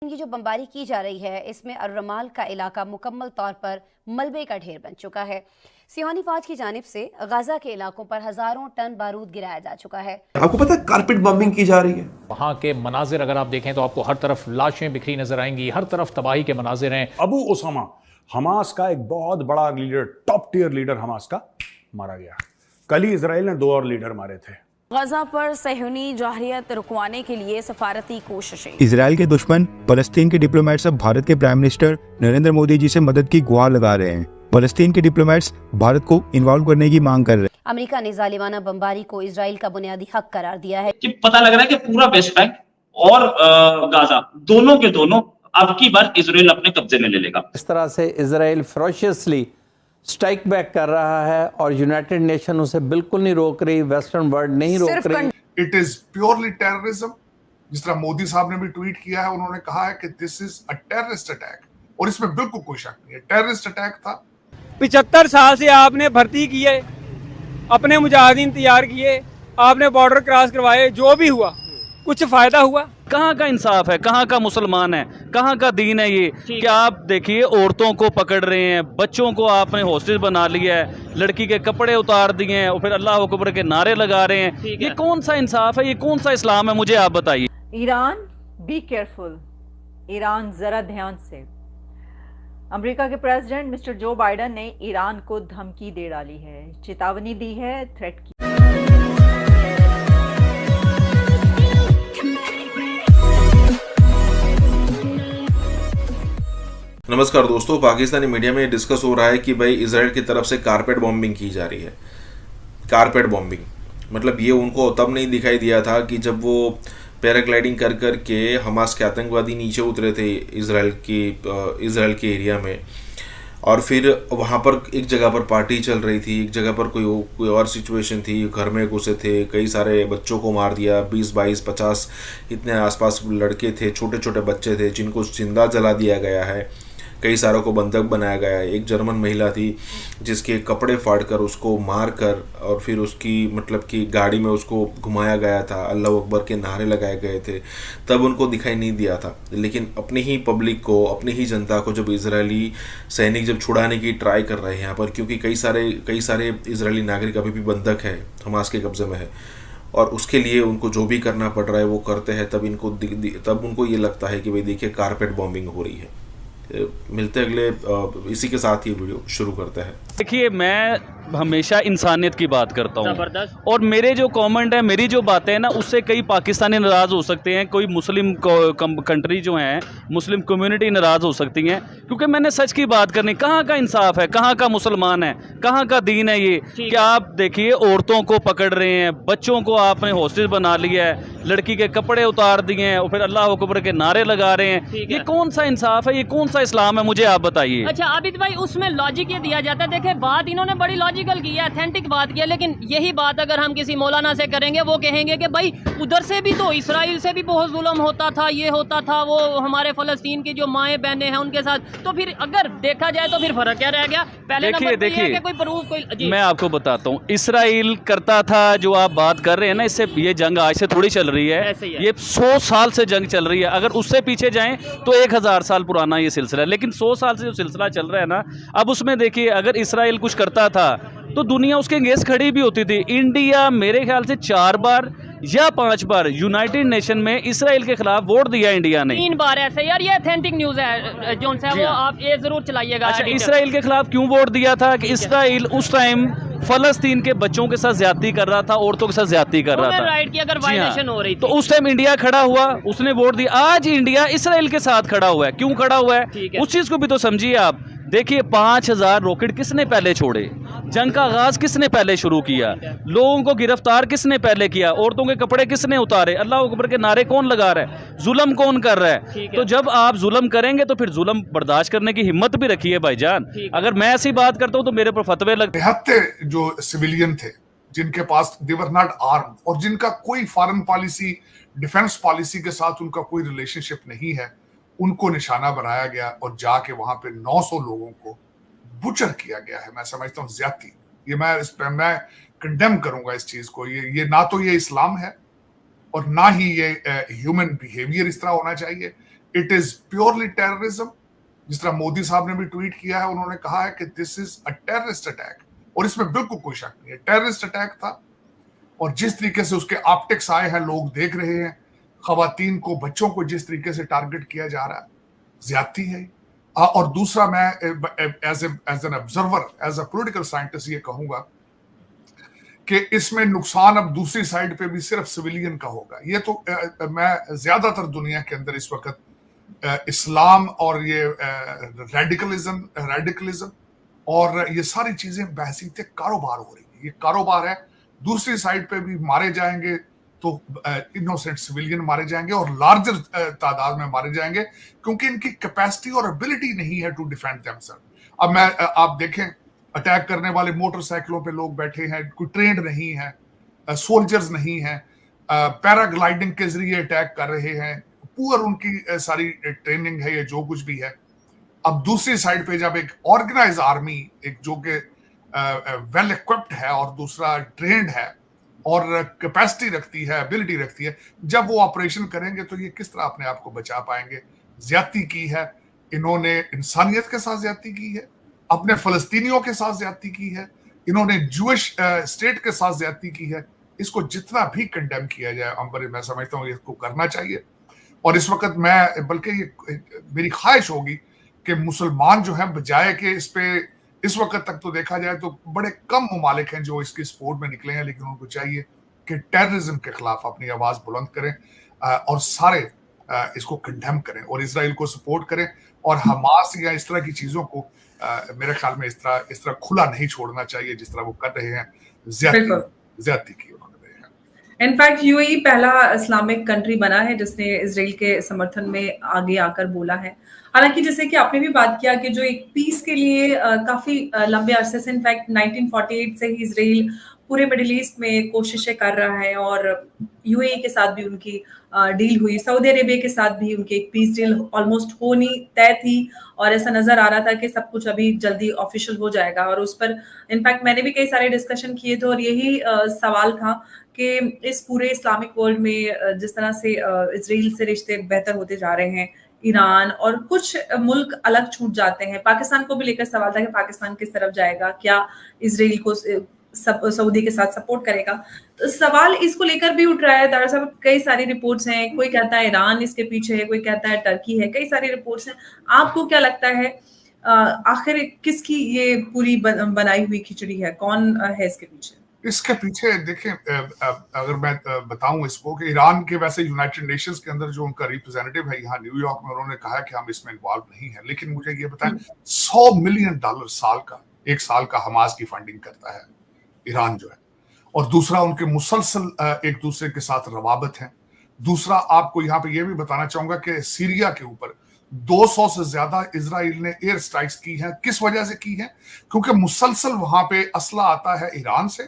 की जो बमबारी की जा रही है इसमें अर-रमाल का इलाका मुकम्मल तौर पर मलबे का ढेर बन चुका है। सियानी फौज की जानिब से गाजा के इलाकों पर हजारों टन बारूद गिराया जा चुका है। आपको पता है कारपेट बॉम्बिंग की जा रही है। वहाँ के मनाजिर अगर आप देखें तो आपको हर तरफ लाशें बिखरी नजर आएंगी, हर तरफ तबाही के मनाजिर हैं। अबू उसामा हमास का एक बहुत बड़ा leader, top tier leader Hamas का मारा गया। कल ही इजराइल ने 2 और लीडर मारे थे। गजा पर सहूनी जाहिरियत रुकवाने के लिए सफारती कोशिशें। इजराइल के दुश्मन फलस्तीन के डिप्लोमेट्स अब भारत के प्राइम मिनिस्टर नरेंद्र मोदी जी से मदद की गुहार लगा रहे हैं। फलस्तीन के डिप्लोमेट्स भारत को इन्वॉल्व करने की मांग कर रहे हैं। अमेरिका ने जालिमाना बमबारी को इजराइल का बुनियादी हक करार दिया है। कि पता लग रहा है कि पूरा वेस्ट बैंक और गाजा दोनों के दोनों अब की बार इजराइल अपने कब्जे में ले लेगा। इस तरह से इजराइल फरोशियसली स्ट्राइक बैक कर रहा है और यूनाइटेड नेशन उसे बिल्कुल नहीं रोक रही, वेस्टर्न वर्ल्ड नहीं रोक रही। It is purely terrorism. जिस तरह मोदी साहब ने भी ट्वीट किया है, उन्होंने कहा है कि this is a terrorist attack, और इसमें बिल्कुल कोई शक नहीं है, टेररिस्ट अटैक था। 75 साल से आपने भर्ती किए, अपने मुजाहिदीन तैयार किए, आपने बॉर्डर क्रॉस करवाए, जो भी हुआ कुछ फायदा हुआ? कहाँ का इंसाफ है, कहाँ का मुसलमान है, कहाँ का दीन है ये? क्या आप देखिए औरतों को पकड़ रहे हैं, बच्चों को आपने हॉस्टेज बना लिया है, लड़की के कपड़े उतार दिए हैं और फिर अल्लाह अकबर के नारे लगा रहे हैं। ये कौन सा इंसाफ है, ये कौन सा इस्लाम है? मुझे आप बताइए। ईरान बी केयरफुल, ईरान जरा ध्यान से। अमेरिका के प्रेसिडेंट मिस्टर जो बाइडेन ने ईरान को धमकी दे डाली है, चेतावनी दी है, थ्रेट की। नमस्कार दोस्तों, पाकिस्तानी मीडिया में डिस्कस हो रहा है कि भाई इजराइल की तरफ से कारपेट बॉम्बिंग की जा रही है। कारपेट बॉम्बिंग मतलब ये उनको तब नहीं दिखाई दिया था कि जब वो पैराग्लाइडिंग कर कर के हमास के आतंकवादी नीचे उतरे थे इजराइल के एरिया में, और फिर वहाँ पर एक जगह पर पार्टी चल रही थी, एक जगह पर कोई और सिचुएशन थी, घर में घुसे थे, कई सारे बच्चों को मार दिया, 20, 22, 50 इतने आसपास लड़के थे, छोटे छोटे बच्चे थे जिनको जिंदा जला दिया गया है, कई सारों को बंधक बनाया गया है। एक जर्मन महिला थी जिसके कपड़े फाड़कर उसको मार कर और फिर उसकी मतलब कि गाड़ी में उसको घुमाया गया था, अल्लाह अकबर के नारे लगाए गए थे, तब उनको दिखाई नहीं दिया था। लेकिन अपनी ही पब्लिक को, अपनी ही जनता को जब इजरायली सैनिक जब छुड़ाने की ट्राई कर रहे हैं यहाँ पर, क्योंकि कई सारे इजरायली नागरिक अभी भी बंधक है, हमास के कब्जे में है, और उसके लिए उनको जो भी करना पड़ रहा है वो करते हैं, तब उनको ये लगता है कि भाई देखिए कारपेट बॉम्बिंग हो रही है। मिलते अगले इसी के साथ ये वीडियो शुरू करते हैं। देखिए, मैं हमेशा इंसानियत की बात करता हूँ और मेरे जो कमेंट है, मेरी जो बातें हैं ना, उससे कई पाकिस्तानी नाराज़ हो सकते हैं, कोई मुस्लिम कंट्री जो हैं, मुस्लिम कम्युनिटी नाराज़ हो सकती हैं, क्योंकि मैंने सच की बात करनी। कहाँ का इंसाफ है, कहाँ का मुसलमान है, कहाँ का दीन है ये? क्या आप देखिए औरतों को पकड़ रहे हैं, बच्चों को आपने हॉस्टेज बना लिया है, लड़की के कपड़े उतार दिए हैं और फिर अल्लाह अकबर के नारे लगा रहे हैं। ये कौन सा इंसाफ है, ये कौन सा इस्लाम है? मुझे आप बताइए। अच्छा आबिद भाई, उसमें लॉजिक ये दिया जाता है, देखे बात इन्होंने बड़ी लॉजिकल की है, ऑथेंटिक बात की है, लेकिन यही बात अगर हम किसी मौलाना से करेंगे, वो कहेंगे कि भाई उधर से भी तो इसराइल से भी बहुत जुल्म होता था, ये होता था, वो हमारे फलस्तीन की जो माएँ बहनें हैं उनके साथ। तो फिर अगर देखा जाए तो फिर फर्क क्या रह गया? पहले देखिए कोई प्रूफ कोई। मैं आपको बताता हूँ, इसराइल करता था जो आप बात कर रहे हैं ना, इससे ये जंग आज से थोड़ी चल रही है, ये 100 साल से जंग चल रही है। अगर उससे पीछे जाएं तो 1000 साल पुराना ये सिलसिला है, लेकिन 100 साल से जो सिलसिला चल रहा है ना, अब उसमें देखिए अगर इसराइल कुछ करता था तो दुनिया उसके अगेंस्ट खड़ी भी होती थी। इंडिया मेरे ख्याल से 4 बार या 5 बार यूनाइटेड नेशन में इसराइल के खिलाफ वोट दिया इंडिया ने। 3 बार ऐसे। यार ये ऑथेंटिक न्यूज़ है जोन साहब, वो आप ये जरूर चलाइएगा। अच्छा, इसराइल के खिलाफ क्यों वोट दिया था? कि इसराइल उस टाइम फलस्तीन के बच्चों के साथ ज्यादती कर रहा था, औरतों के साथ ज्यादती कर रहा था, राइट की अगर वायलेशन हो रही थी, तो उस टाइम इंडिया खड़ा हुआ, उसने वोट दिया। आज इंडिया इसराइल के साथ खड़ा हुआ है। क्यों खड़ा हुआ है? उस चीज को भी तो समझिए आप। देखिए 5000 रॉकेट किसने पहले छोड़े? जंग का आगाज किसने पहले शुरू किया? लोगों को गिरफ्तार किसने पहले किया? औरतों के कपड़े किसने उतारे? अल्लाह अकबर के नारे कौन लगा रहा है? जुल्म कौन कर रहा है? तो जब आप जुल्म करेंगे तो फिर जुल्म बर्दाश्त करने की हिम्मत भी रखिए भाईजान। अगर मैं ऐसी बात करता हूँ तो मेरे पर फतवे लगते। 73 जो सिविलियन थे जिनके पास दे वर नॉट आर्म्ड और जिनका कोई फॉरेन पॉलिसी, डिफेंस पॉलिसी के साथ उनका कोई रिलेशनशिप नहीं है, उनको निशाना बनाया गया और जाके वहां पे 900 लोगों को बुचर किया गया है। मैं समझता हूँ ज्यादती। ये मैं कंडेम करूंगा इस चीज को। ये ना तो ये इस्लाम है और ना ही ये ह्यूमन बिहेवियर इस तरह होना चाहिए। It is purely terrorism. जिस तरह मोदी साहब ने भी ट्वीट किया है, उन्होंने कहा है कि this is a terrorist attack, और इसमें बिल्कुल कोई शक नहीं है, टेररिस्ट अटैक था। और जिस तरीके से उसके ऑप्टिक्स आए हैं, लोग देख रहे हैं, खवातीन को, बच्चों को जिस तरीके से टारगेट किया जा रहा है, ज्यादती है। और दूसरा, मैं as an observer, as a political scientist ये कहूंगा कि इसमें नुकसान अब दूसरी साइड पे भी सिर्फ सिविलियन का होगा। ये तो मैं ज्यादातर दुनिया के अंदर इस वक्त इस्लाम और ये रेडिकलिज्म और ये सारी चीजें बहसीत कारोबार हो रही है, ये कारोबार है। दूसरी साइड पे भी मारे जाएंगे तो इनोसेंट सिविलियन मारे जाएंगे और लार्जर तादाद में मारे जाएंगे, क्योंकि इनकी कैपेसिटी और एबिलिटी नहीं है टू डिफेंड देमसेल्फ। अब आप देखें, अटैक करने वाले मोटरसाइकिलों पे लोग बैठे हैं, कोई ट्रेंड नहीं है, सोल्जर्स नहीं है, पैराग्लाइडिंग के जरिए अटैक कर रहे हैं, पूर उनकी सारी ट्रेनिंग है, ये जो कुछ भी है। अब दूसरी साइड पे जब एक ऑर्गेनाइज आर्मी, एक जो कि वेल इक्विप्ड है और दूसरा ट्रेंड है और कैपेसिटी रखती है, एबिलिटी रखती है, जब वो ऑपरेशन करेंगे तो ये किस तरह अपने आप को बचा पाएंगे। ज्यादती की है इन्होंने, इंसानियत के साथ ज्यादती की है, अपने फलस्तीनियों के साथ ज्यादती की है, इन्होंने जूइश स्टेट के साथ ज्यादती की है। इसको जितना भी कंडेम किया जाए अंबर, मैं समझता हूँ इसको करना चाहिए। और इस वक्त मैं, बल्कि मेरी ख्वाहिश होगी कि मुसलमान जो है, बजाय कि इस पे, इस वक्त तक तो देखा जाए तो बड़े कम ममालिक हैं जो इसकी सपोर्ट में निकले हैं, लेकिन उनको चाहिए कि टेररिज्म के खिलाफ अपनी आवाज बुलंद करें और सारे इसको कंडेम करें और इसराइल को सपोर्ट करें। और हमास या इस तरह की चीजों को मेरे ख्याल में इस तरह खुला नहीं छोड़ना चाहिए जिस तरह वो कर रहे हैं। ज्यादती की उन्होंने। इनफैक्ट यूएई पहला इस्लामिक कंट्री बना है जिसने इजराइल के समर्थन में आगे आकर बोला है। हालांकि जैसे कि आपने भी बात किया कि जो एक पीस के लिए काफी लंबे अरसे से, इनफैक्ट 1948 से ही इजराइल पूरे मिडिल ईस्ट में कोशिशें कर रहा है और यूएई के साथ भी उनकी डील हुई, सऊदी अरेबिया के साथ भी उनकी एक पीस डील ऑलमोस्ट होनी तय थी और ऐसा नजर आ रहा था कि सब कुछ अभी जल्दी ऑफिशियल हो जाएगा। और उस पर इनफैक्ट मैंने भी कई सारे डिस्कशन किए थे और यही सवाल था कि इस पूरे इस्लामिक वर्ल्ड में जिस तरह से इजराइल से रिश्ते बेहतर होते जा रहे हैं, ईरान और कुछ मुल्क अलग छूट जाते हैं। पाकिस्तान को भी लेकर सवाल था कि पाकिस्तान किस तरफ जाएगा, क्या इजराइल को सऊदी के साथ सपोर्ट करेगा। तो सवाल इसको लेकर भी उठ रहा है। दरअसल कई सारी रिपोर्ट्स हैं, कोई कहता है ईरान इसके पीछे है, कोई कहता है टर्की है, कई सारी रिपोर्ट्स हैं। आपको क्या लगता है आखिर किसकी ये पूरी बनाई हुई खिचड़ी है, कौन है इसके पीछे? इसके पीछे देखें, अगर मैं बताऊं इसको कि ईरान के वैसे यूनाइटेड नेशंस के अंदर जो उनका रिप्रेजेंटेटिव है यहाँ न्यूयॉर्क में, उन्होंने कहा कि हम इसमें इन्वॉल्व नहीं है। लेकिन मुझे ये बताएं, $100 मिलियन एक साल का हमास की फंडिंग करता है ईरान जो है, और दूसरा उनके मुसलसल एक दूसरे के साथ रवाबत है। दूसरा आपको यहाँ पे ये भी बताना चाहूंगा कि सीरिया के ऊपर 200 से ज्यादा इजराइल ने एयर स्ट्राइक्स की हैं। किस वजह से की है? क्योंकि मुसलसल वहां पे असला आता है ईरान से